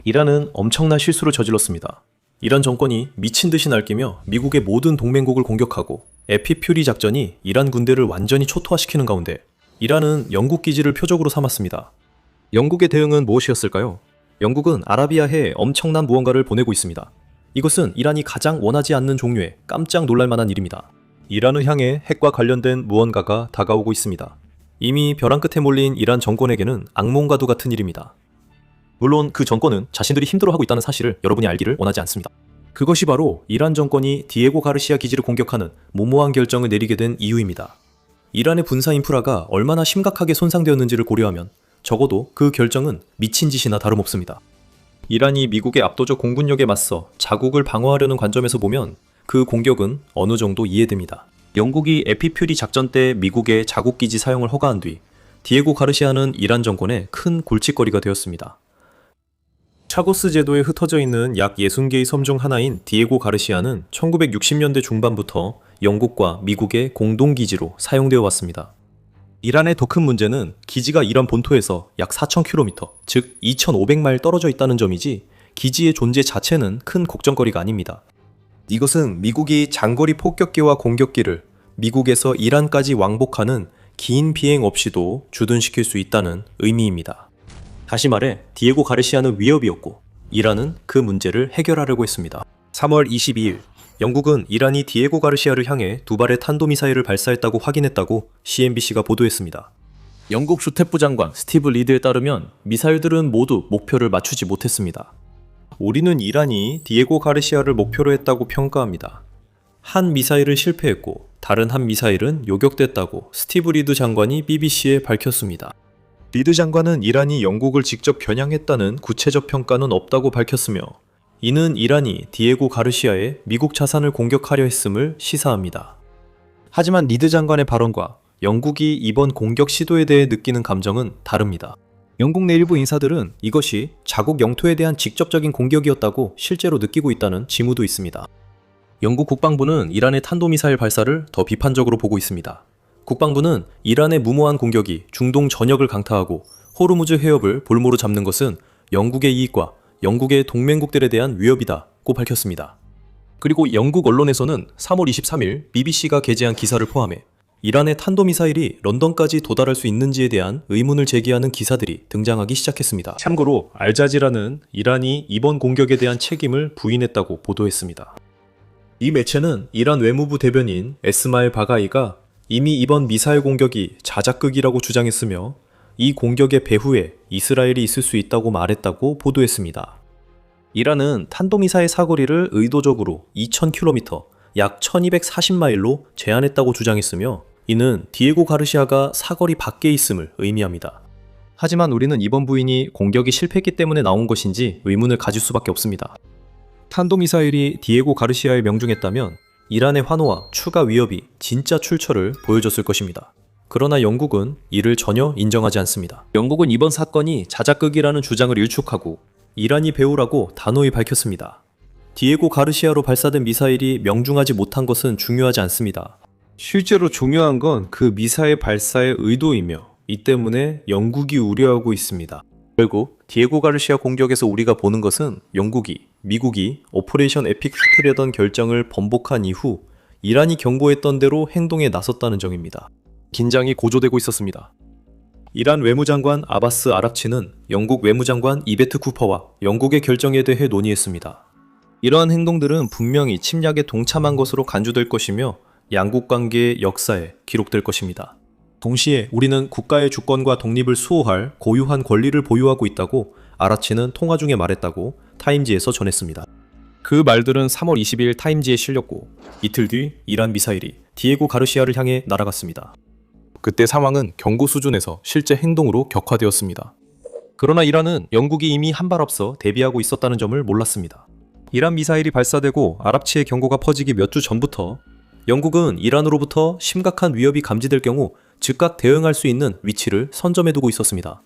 이란은 엄청난 실수를 저질렀습니다. 이란 정권이 미친 듯이 날뛰며 미국의 모든 동맹국을 공격하고 에피퓨리 작전이 이란 군대를 완전히 초토화시키는 가운데 이란은 영국 기지를 표적으로 삼았습니다. 영국의 대응은 무엇이었을까요? 영국은 아라비아해에 엄청난 무언가를 보내고 있습니다. 이것은 이란이 가장 원하지 않는 종류의 깜짝 놀랄 만한 일입니다. 이란을 향해 핵과 관련된 무언가가 다가오고 있습니다. 이미 벼랑 끝에 몰린 이란 정권에게는 악몽과도 같은 일입니다. 물론 그 정권은 자신들이 힘들어하고 있다는 사실을 여러분이 알기를 원하지 않습니다. 그것이 바로 이란 정권이 디에고 가르시아 기지를 공격하는 무모한 결정을 내리게 된 이유입니다. 이란의 군사 인프라가 얼마나 심각하게 손상되었는지를 고려하면 적어도 그 결정은 미친 짓이나 다름없습니다. 이란이 미국의 압도적 공군력에 맞서 자국을 방어하려는 관점에서 보면 그 공격은 어느 정도 이해됩니다. 영국이 에피퓨리 작전 때 미국의 자국기지 사용을 허가한 뒤 디에고 가르시아는 이란 정권의 큰 골칫거리가 되었습니다. 차고스 제도에 흩어져 있는 약 60개의 섬 중 하나인 디에고 가르시아는 1960년대 중반부터 영국과 미국의 공동기지로 사용되어 왔습니다. 이란의 더 큰 문제는 기지가 이란 본토에서 약 4,000km, 즉 2,500마일 떨어져 있다는 점이지 기지의 존재 자체는 큰 걱정거리가 아닙니다. 이것은 미국이 장거리 폭격기와 공격기를 미국에서 이란까지 왕복하는 긴 비행 없이도 주둔시킬 수 있다는 의미입니다. 다시 말해 디에고 가르시아는 위협이었고 이란은 그 문제를 해결하려고 했습니다. 3월 22일 영국은 이란이 디에고 가르시아를 향해 2발의 탄도미사일을 발사했다고 확인했다고 CNBC가 보도했습니다. 영국 주택부 장관 스티브 리드에 따르면 미사일들은 모두 목표를 맞추지 못했습니다. 우리는 이란이 디에고 가르시아를 목표로 했다고 평가합니다. 한 미사일은 실패했고 다른 한 미사일은 요격됐다고 스티브 리드 장관이 BBC에 밝혔습니다. 리드 장관은 이란이 영국을 직접 겨냥했다는 구체적 평가는 없다고 밝혔으며 이는 이란이 디에고 가르시아의 미국 자산을 공격하려 했음을 시사합니다. 하지만 리드 장관의 발언과 영국이 이번 공격 시도에 대해 느끼는 감정은 다릅니다. 영국 내 일부 인사들은 이것이 자국 영토에 대한 직접적인 공격이었다고 실제로 느끼고 있다는 징후도 있습니다. 영국 국방부는 이란의 탄도미사일 발사를 더 비판적으로 보고 있습니다. 국방부는 이란의 무모한 공격이 중동 전역을 강타하고 호르무즈 해협을 볼모로 잡는 것은 영국의 이익과 영국의 동맹국들에 대한 위협이다고 밝혔습니다. 그리고 영국 언론에서는 3월 23일 BBC가 게재한 기사를 포함해 이란의 탄도미사일이 런던까지 도달할 수 있는지에 대한 의문을 제기하는 기사들이 등장하기 시작했습니다. 참고로 알자지라는 이란이 이번 공격에 대한 책임을 부인했다고 보도했습니다. 이 매체는 이란 외무부 대변인 에스마일 바가이가 이미 이번 미사일 공격이 자작극이라고 주장했으며 이 공격의 배후에 이스라엘이 있을 수 있다고 말했다고 보도했습니다. 이란은 탄도미사일 사거리를 의도적으로 2,000km, 약 1,240마일로 제한했다고 주장했으며 이는 디에고 가르시아가 사거리 밖에 있음을 의미합니다. 하지만 우리는 이번 부인이 공격이 실패했기 때문에 나온 것인지 의문을 가질 수밖에 없습니다. 탄도미사일이 디에고 가르시아에 명중했다면 이란의 환호와 추가 위협이 진짜 출처를 보여줬을 것입니다. 그러나 영국은 이를 전혀 인정하지 않습니다. 영국은 이번 사건이 자작극이라는 주장을 일축하고 이란이 배후라고 단호히 밝혔습니다. 디에고 가르시아로 발사된 미사일이 명중하지 못한 것은 중요하지 않습니다. 실제로 중요한 건 그 미사일 발사의 의도이며 이 때문에 영국이 우려하고 있습니다. 결국 디에고 가르시아 공격에서 우리가 보는 것은 영국이, 미국이 오퍼레이션 에픽 슈트려던 결정을 번복한 이후 이란이 경고했던 대로 행동에 나섰다는 점입니다. 긴장이 고조되고 있었습니다. 이란 외무장관 아바스 아락치는 영국 외무장관 이베트 쿠퍼와 영국의 결정에 대해 논의했습니다. 이러한 행동들은 분명히 침략에 동참한 것으로 간주될 것이며 양국 관계의 역사에 기록될 것입니다. 동시에 우리는 국가의 주권과 독립을 수호할 고유한 권리를 보유하고 있다고 아라치는 통화 중에 말했다고 타임지에서 전했습니다. 그 말들은 3월 20일 타임지에 실렸고 이틀 뒤 이란 미사일이 디에고 가르시아를 향해 날아갔습니다. 그때 상황은 경고 수준에서 실제 행동으로 격화되었습니다. 그러나 이란은 영국이 이미 한 발 앞서 대비하고 있었다는 점을 몰랐습니다. 이란 미사일이 발사되고 아랍치의 경고가 퍼지기 몇 주 전부터 영국은 이란으로부터 심각한 위협이 감지될 경우 즉각 대응할 수 있는 위치를 선점해두고 있었습니다.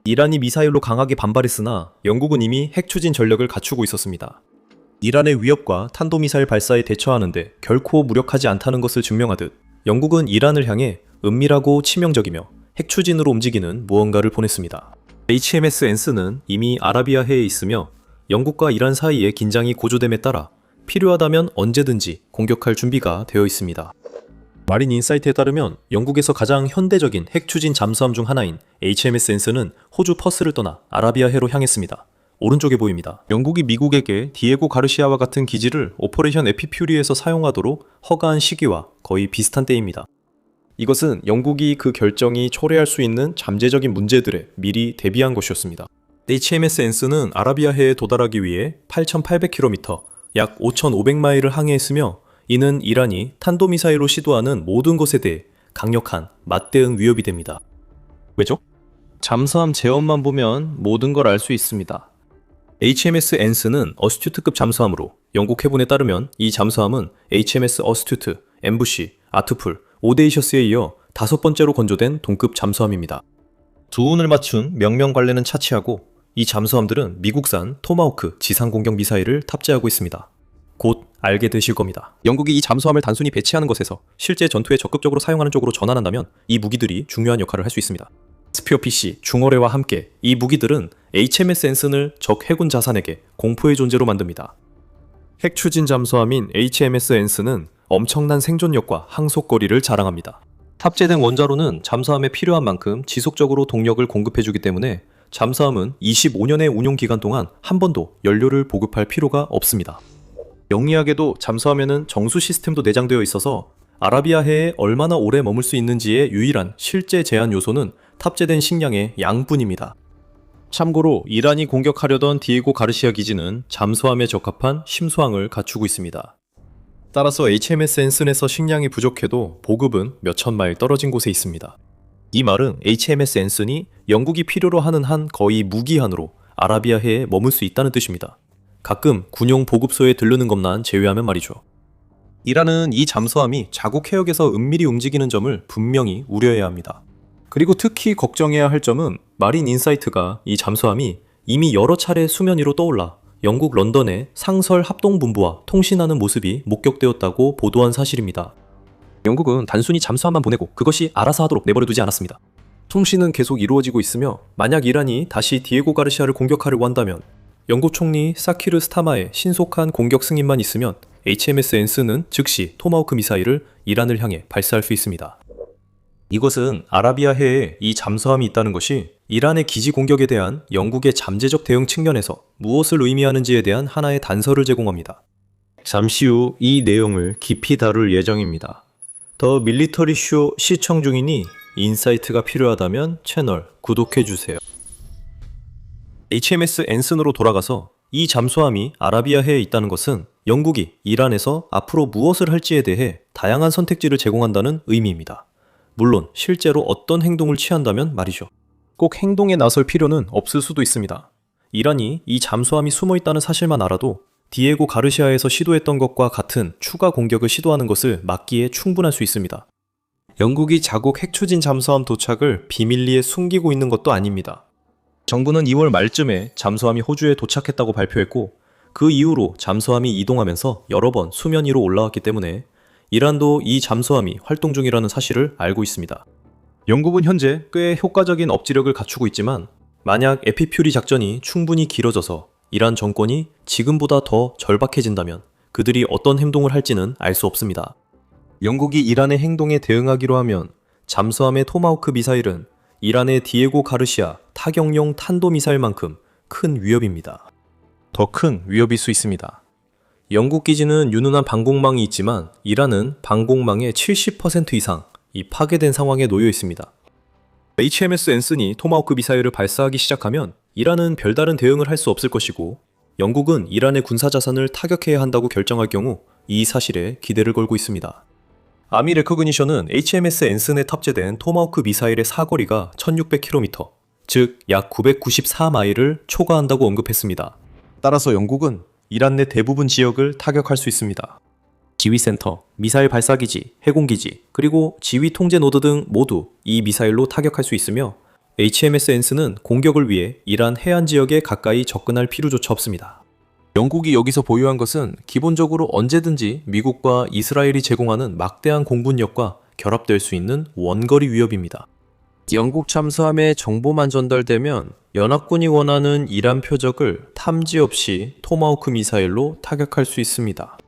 이란이 미사일로 강하게 반발했으나 영국은 이미 핵 추진 전력을 갖추고 있었습니다. 이란의 위협과 탄도미사일 발사에 대처하는데 결코 무력하지 않다는 것을 증명하듯 영국은 이란을 향해 은밀하고 치명적이며 핵 추진으로 움직이는 무언가를 보냈습니다. HMS 엔스는 이미 아라비아해에 있으며 영국과 이란 사이의 긴장이 고조됨에 따라 필요하다면 언제든지 공격할 준비가 되어 있습니다. 마린 인사이트에 따르면 영국에서 가장 현대적인 핵 추진 잠수함 중 하나인 HMS 엔슨은 호주 퍼스를 떠나 아라비아해로 향했습니다. 오른쪽에 보입니다. 영국이 미국에게 디에고 가르시아와 같은 기지를 오퍼레이션 에피퓨리에서 사용하도록 허가한 시기와 거의 비슷한 때입니다. 이것은 영국이 그 결정이 초래할 수 있는 잠재적인 문제들에 미리 대비한 것이었습니다. HMS 엔슨은 아라비아해에 도달하기 위해 8,800km, 약 5,500마일을 항해했으며 이는 이란이 탄도미사일로 시도하는 모든 것에 대해 강력한 맞대응 위협이 됩니다. 왜죠? 잠수함 제원만 보면 모든 걸 알 수 있습니다. HMS 엔슨은 어스튜트급 잠수함으로 영국 해군에 따르면 이 잠수함은 HMS 어스튜트, 엠부시, 아트풀, 오데이셔스에 이어 5번째로 건조된 동급 잠수함입니다. 두운을 맞춘 명명관례는 차치하고 이 잠수함들은 미국산 토마호크 지상공격 미사일을 탑재하고 있습니다. 곧 알게 되실 겁니다. 영국이 이 잠수함을 단순히 배치하는 것에서 실제 전투에 적극적으로 사용하는 쪽으로 전환한다면 이 무기들이 중요한 역할을 할 수 있습니다. 스피어 PC, 중어뢰와 함께 이 무기들은 HMS 엔슨을 적 해군 자산에게 공포의 존재로 만듭니다. 핵 추진 잠수함인 HMS 엔슨은 엄청난 생존력과 항속거리를 자랑합니다. 탑재된 원자로는 잠수함에 필요한 만큼 지속적으로 동력을 공급해주기 때문에 잠수함은 25년의 운용 기간 동안 한 번도 연료를 보급할 필요가 없습니다. 영리하게도 잠수함에는 정수 시스템도 내장되어 있어서 아라비아해에 얼마나 오래 머물 수 있는지의 유일한 실제 제한 요소는 탑재된 식량의 양뿐입니다. 참고로 이란이 공격하려던 디에고 가르시아 기지는 잠수함에 적합한 심수항을 갖추고 있습니다. 따라서 HMS 엔슨에서 식량이 부족해도 보급은 몇천 마일 떨어진 곳에 있습니다. 이 말은 HMS 엔슨이 영국이 필요로 하는 한 거의 무기한으로 아라비아해에 머물 수 있다는 뜻입니다. 가끔 군용 보급소에 들르는 것만 제외하면 말이죠. 이란은 이 잠수함이 자국 해역에서 은밀히 움직이는 점을 분명히 우려해야 합니다. 그리고 특히 걱정해야 할 점은 마린 인사이트가 이 잠수함이 이미 여러 차례 수면 위로 떠올라 영국 런던의 상설 합동본부와 통신하는 모습이 목격되었다고 보도한 사실입니다. 영국은 단순히 잠수함만 보내고 그것이 알아서 하도록 내버려두지 않았습니다. 통신은 계속 이루어지고 있으며 만약 이란이 다시 디에고 가르시아를 공격하려고 한다면 영국 총리 사키르 스타마의 신속한 공격 승인만 있으면 HMS 엔슨은 즉시 토마호크 미사일을 이란을 향해 발사할 수 있습니다. 이것은 아라비아해에 이 잠수함이 있다는 것이 이란의 기지 공격에 대한 영국의 잠재적 대응 측면에서 무엇을 의미하는지에 대한 하나의 단서를 제공합니다. 잠시 후 이 내용을 깊이 다룰 예정입니다. 더 밀리터리 쇼 시청 중이니 인사이트가 필요하다면 채널 구독해주세요. HMS 엔슨으로 돌아가서 이 잠수함이 아라비아해에 있다는 것은 영국이 이란에서 앞으로 무엇을 할지에 대해 다양한 선택지를 제공한다는 의미입니다. 물론 실제로 어떤 행동을 취한다면 말이죠. 꼭 행동에 나설 필요는 없을 수도 있습니다. 이란이 이 잠수함이 숨어있다는 사실만 알아도 디에고 가르시아에서 시도했던 것과 같은 추가 공격을 시도하는 것을 막기에 충분할 수 있습니다. 영국이 자국 핵추진 잠수함 도착을 비밀리에 숨기고 있는 것도 아닙니다. 정부는 2월 말쯤에 잠수함이 호주에 도착했다고 발표했고 그 이후로 잠수함이 이동하면서 여러 번 수면 위로 올라왔기 때문에 이란도 이 잠수함이 활동 중이라는 사실을 알고 있습니다. 영국은 현재 꽤 효과적인 억지력을 갖추고 있지만 만약 에피퓨리 작전이 충분히 길어져서 이란 정권이 지금보다 더 절박해진다면 그들이 어떤 행동을 할지는 알 수 없습니다. 영국이 이란의 행동에 대응하기로 하면 잠수함의 토마호크 미사일은 이란의 디에고 가르시아 타격용 탄도미사일만큼 큰 위협입니다. 더 큰 위협일 수 있습니다. 영국 기지는 유능한 방공망이 있지만 이란은 방공망의 70% 이상 이 파괴된 상황에 놓여 있습니다. HMS 엔슨이 토마호크 미사일을 발사하기 시작하면 이란은 별다른 대응을 할 수 없을 것이고 영국은 이란의 군사자산을 타격해야 한다고 결정할 경우 이 사실에 기대를 걸고 있습니다. 아미 레커그니션은 HMS 엔슨에 탑재된 토마호크 미사일의 사거리가 1600km, 즉 약 994마일을 초과한다고 언급했습니다. 따라서 영국은 이란 내 대부분 지역을 타격할 수 있습니다. 지휘센터, 미사일 발사기지, 해공기지, 그리고 지휘 통제 노드 등 모두 이 미사일로 타격할 수 있으며 HMS 엔슨은 공격을 위해 이란 해안 지역에 가까이 접근할 필요조차 없습니다. 영국이 여기서 보유한 것은 기본적으로 언제든지 미국과 이스라엘이 제공하는 막대한 공군력과 결합될 수 있는 원거리 위협입니다. 영국 잠수함에 정보만 전달되면 연합군이 원하는 이란 표적을 탐지 없이 토마호크 미사일로 타격할 수 있습니다.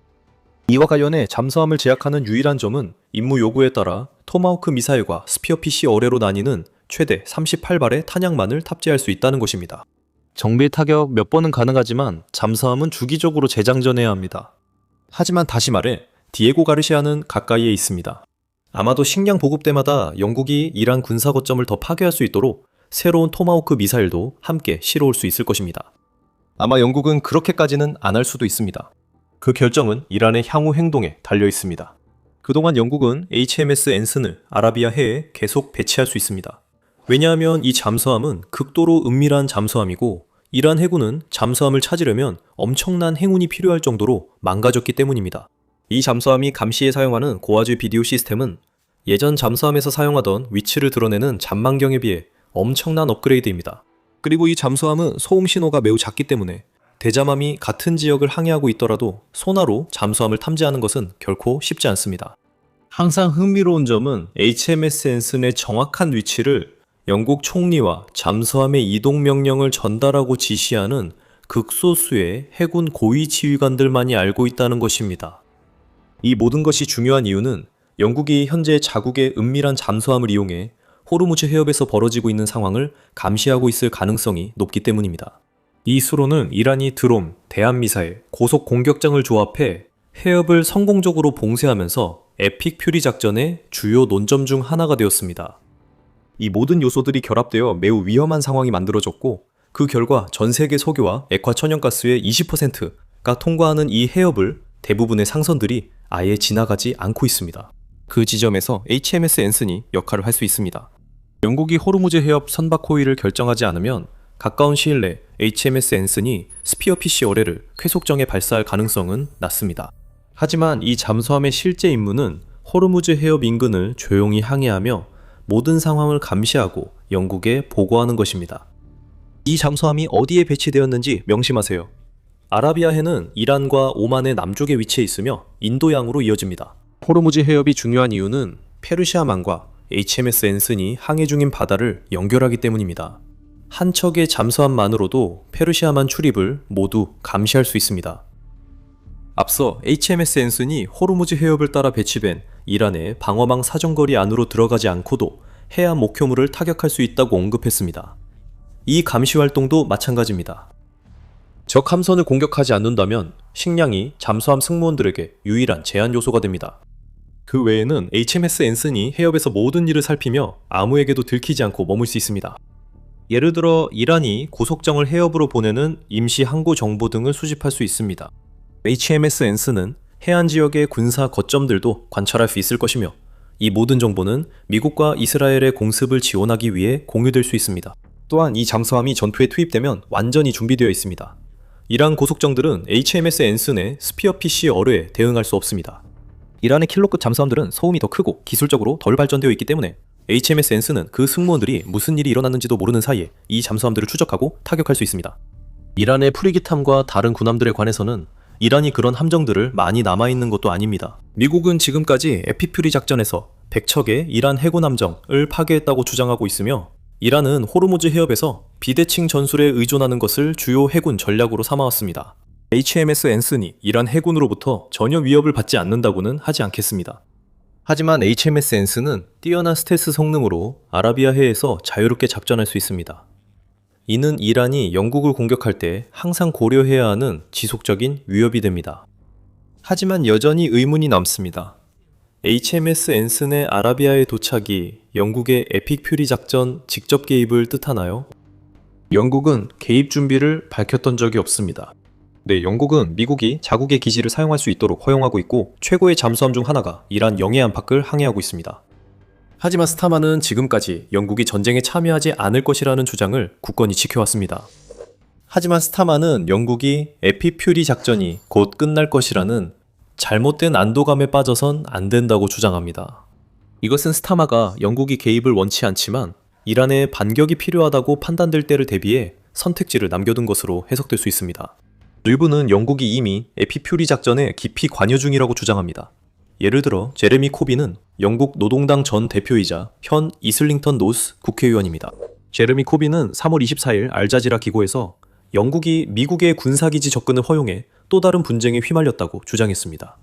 이와 관련해 잠수함을 제약하는 유일한 점은 임무 요구에 따라 토마호크 미사일과 스피어피쉬 어뢰로 나뉘는 최대 38발의 탄약만을 탑재할 수 있다는 것입니다. 정밀 타격 몇 번은 가능하지만 잠수함은 주기적으로 재장전해야 합니다. 하지만 다시 말해 디에고 가르시아는 가까이에 있습니다. 아마도 식량 보급 때마다 영국이 이란 군사 거점을 더 파괴할 수 있도록 새로운 토마호크 미사일도 함께 실어올 수 있을 것입니다. 아마 영국은 그렇게까지는 안 할 수도 있습니다. 그 결정은 이란의 향후 행동에 달려 있습니다. 그동안 영국은 HMS 앤슨을 아라비아 해에 계속 배치할 수 있습니다. 왜냐하면 이 잠수함은 극도로 은밀한 잠수함이고 이란 해군은 잠수함을 찾으려면 엄청난 행운이 필요할 정도로 망가졌기 때문입니다. 이 잠수함이 감시에 사용하는 고화질 비디오 시스템은 예전 잠수함에서 사용하던 위치를 드러내는 잠망경에 비해 엄청난 업그레이드입니다. 그리고 이 잠수함은 소음 신호가 매우 작기 때문에 대잠함이 같은 지역을 항해하고 있더라도 소나로 잠수함을 탐지하는 것은 결코 쉽지 않습니다. 항상 흥미로운 점은 HMS 앤슨의 정확한 위치를 영국 총리와 잠수함의 이동 명령을 전달하고 지시하는 극소수의 해군 고위 지휘관들만이 알고 있다는 것입니다. 이 모든 것이 중요한 이유는 영국이 현재 자국의 은밀한 잠수함을 이용해 호르무즈 해협에서 벌어지고 있는 상황을 감시하고 있을 가능성이 높기 때문입니다. 이 수로는 이란이 드론, 대한미사일, 고속 공격장을 조합해 해협을 성공적으로 봉쇄하면서 에픽 퓨리 작전의 주요 논점 중 하나가 되었습니다. 이 모든 요소들이 결합되어 매우 위험한 상황이 만들어졌고 그 결과 전 세계 석유와 액화 천연가스의 20%가 통과하는 이 해협을 대부분의 상선들이 아예 지나가지 않고 있습니다. 그 지점에서 HMS 앤슨이 역할을 할 수 있습니다. 영국이 호르무즈 해협 선박 호위를 결정하지 않으면 가까운 시일 내 HMS 앤슨이 스피어피쉬 어뢰를 쾌속정에 발사할 가능성은 낮습니다. 하지만 이 잠수함의 실제 임무는 호르무즈 해협 인근을 조용히 항해하며 모든 상황을 감시하고 영국에 보고하는 것입니다. 이 잠수함이 어디에 배치되었는지 명심하세요. 아라비아해는 이란과 오만의 남쪽에 위치해 있으며 인도양으로 이어집니다. 호르무즈 해협이 중요한 이유는 페르시아만과 HMS 앤슨이 항해 중인 바다를 연결하기 때문입니다. 한 척의 잠수함만으로도 페르시아만 출입을 모두 감시할 수 있습니다. 앞서 HMS 앤슨이 호르무즈 해협을 따라 배치된 이란의 방어망 사정거리 안으로 들어가지 않고도 해안 목표물을 타격할 수 있다고 언급했습니다. 이 감시 활동도 마찬가지입니다. 적 함선을 공격하지 않는다면 식량이 잠수함 승무원들에게 유일한 제한 요소가 됩니다. 그 외에는 HMS 앤슨이 해협에서 모든 일을 살피며 아무에게도 들키지 않고 머물 수 있습니다. 예를 들어 이란이 고속정을 해협으로 보내는 임시 항구 정보 등을 수집할 수 있습니다. HMS 앤슨은 해안 지역의 군사 거점들도 관찰할 수 있을 것이며 이 모든 정보는 미국과 이스라엘의 공습을 지원하기 위해 공유될 수 있습니다. 또한 이 잠수함이 전투에 투입되면 완전히 준비되어 있습니다. 이란 고속정들은 HMS 앤슨의 스피어피쉬 어뢰에 대응할 수 없습니다. 이란의 킬러급 잠수함들은 소음이 더 크고 기술적으로 덜 발전되어 있기 때문에 HMS 앤슨은 그 승무원들이 무슨 일이 일어났는지도 모르는 사이에 이 잠수함들을 추적하고 타격할 수 있습니다. 이란의 프리기탐과 다른 군함들에 관해서는 이란이 그런 함정들을 많이 남아있는 것도 아닙니다. 미국은 지금까지 에피퓨리 작전에서 100척의 이란 해군 함정을 파괴했다고 주장하고 있으며 이란은 호르무즈 해협에서 비대칭 전술에 의존하는 것을 주요 해군 전략으로 삼아왔습니다. HMS 앤슨이 이란 해군으로부터 전혀 위협을 받지 않는다고는 하지 않겠습니다. 하지만 HMS 앤슨은 뛰어난 스텔스 성능으로 아라비아 해에서 자유롭게 작전할 수 있습니다. 이는 이란이 영국을 공격할 때 항상 고려해야 하는 지속적인 위협이 됩니다. 하지만 여전히 의문이 남습니다. HMS 앤슨의 아라비아에 도착이 영국의 에픽 퓨리 작전 직접 개입을 뜻하나요? 영국은 개입 준비를 밝혔던 적이 없습니다. 네, 영국은 미국이 자국의 기지를 사용할 수 있도록 허용하고 있고 최고의 잠수함 중 하나가 이란 영해 안팎을 항해하고 있습니다. 하지만 스타마는 지금까지 영국이 전쟁에 참여하지 않을 것이라는 주장을 굳건히 지켜왔습니다. 하지만 스타마는 영국이 에피퓨리 작전이 곧 끝날 것이라는 잘못된 안도감에 빠져선 안 된다고 주장합니다. 이것은 스타마가 영국이 개입을 원치 않지만 이란의 반격이 필요하다고 판단될 때를 대비해 선택지를 남겨둔 것으로 해석될 수 있습니다. 일부는 영국이 이미 에피퓨리 작전에 깊이 관여 중이라고 주장합니다. 예를 들어 제레미 코빈은 영국 노동당 전 대표이자 현 이슬링턴 노스 국회의원입니다. 제레미 코빈은 3월 24일 알자지라 기고에서 영국이 미국의 군사기지 접근을 허용해 또 다른 분쟁에 휘말렸다고 주장했습니다.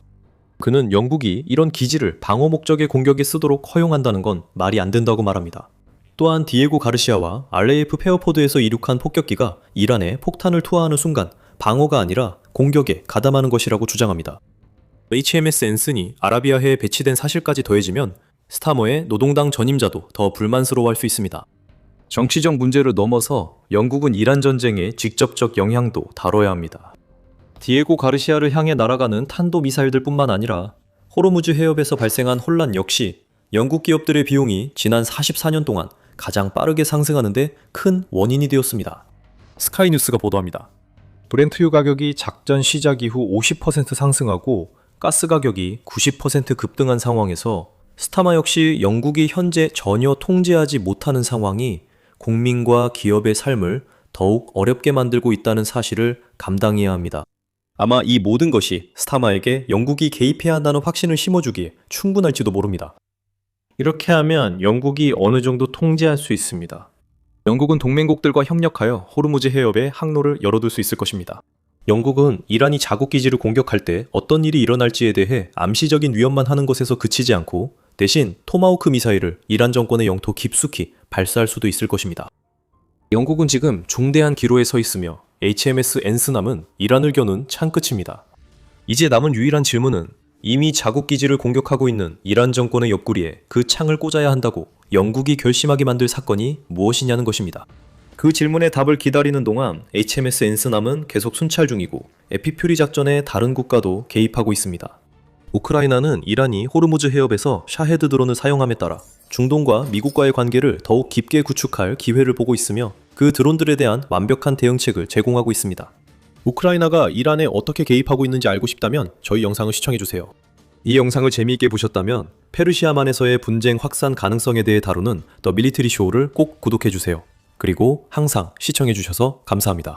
그는 영국이 이런 기지를 방어 목적의 공격에 쓰도록 허용한다는 건 말이 안 된다고 말합니다. 또한 디에고 가르시아와 RAF 페어포드에서 이륙한 폭격기가 이란에 폭탄을 투하하는 순간 방어가 아니라 공격에 가담하는 것이라고 주장합니다. HMS 앤슨이 아라비아해에 배치된 사실까지 더해지면 스타머의 노동당 전임자도 더 불만스러워할 수 있습니다. 정치적 문제를 넘어서 영국은 이란 전쟁의 직접적 영향도 다뤄야 합니다. 디에고 가르시아를 향해 날아가는 탄도미사일들 뿐만 아니라 호르무즈 해협에서 발생한 혼란 역시 영국 기업들의 비용이 지난 44년 동안 가장 빠르게 상승하는데 큰 원인이 되었습니다. 스카이뉴스가 보도합니다. 브렌트유 가격이 작전 시작 이후 50% 상승하고 가스 가격이 90% 급등한 상황에서 스타마 역시 영국이 현재 전혀 통제하지 못하는 상황이 국민과 기업의 삶을 더욱 어렵게 만들고 있다는 사실을 감당해야 합니다. 아마 이 모든 것이 스타마에게 영국이 개입해야 한다는 확신을 심어주기에 충분할지도 모릅니다. 이렇게 하면 영국이 어느 정도 통제할 수 있습니다. 영국은 동맹국들과 협력하여 호르무즈 해협에 항로를 열어둘 수 있을 것입니다. 영국은 이란이 자국 기지를 공격할 때 어떤 일이 일어날지에 대해 암시적인 위협만 하는 것에서 그치지 않고 대신 토마호크 미사일을 이란 정권의 영토 깊숙이 발사할 수도 있을 것입니다. 영국은 지금 중대한 기로에 서 있으며 HMS 앤스남은 이란을 겨눈 창끝입니다. 이제 남은 유일한 질문은 이미 자국 기지를 공격하고 있는 이란 정권의 옆구리에 그 창을 꽂아야 한다고 영국이 결심하게 만들 사건이 무엇이냐는 것입니다. 그 질문의 답을 기다리는 동안 HMS 앤스남은 계속 순찰 중이고 에피퓨리 작전에 다른 국가도 개입하고 있습니다. 우크라이나는 이란이 호르무즈 해협에서 샤헤드 드론을 사용함에 따라 중동과 미국과의 관계를 더욱 깊게 구축할 기회를 보고 있으며 그 드론들에 대한 완벽한 대응책을 제공하고 있습니다. 우크라이나가 이란에 어떻게 개입하고 있는지 알고 싶다면 저희 영상을 시청해주세요. 이 영상을 재미있게 보셨다면 페르시아만에서의 분쟁 확산 가능성에 대해 다루는 더 밀리터리 쇼를 꼭 구독해주세요. 그리고 항상 시청해주셔서 감사합니다.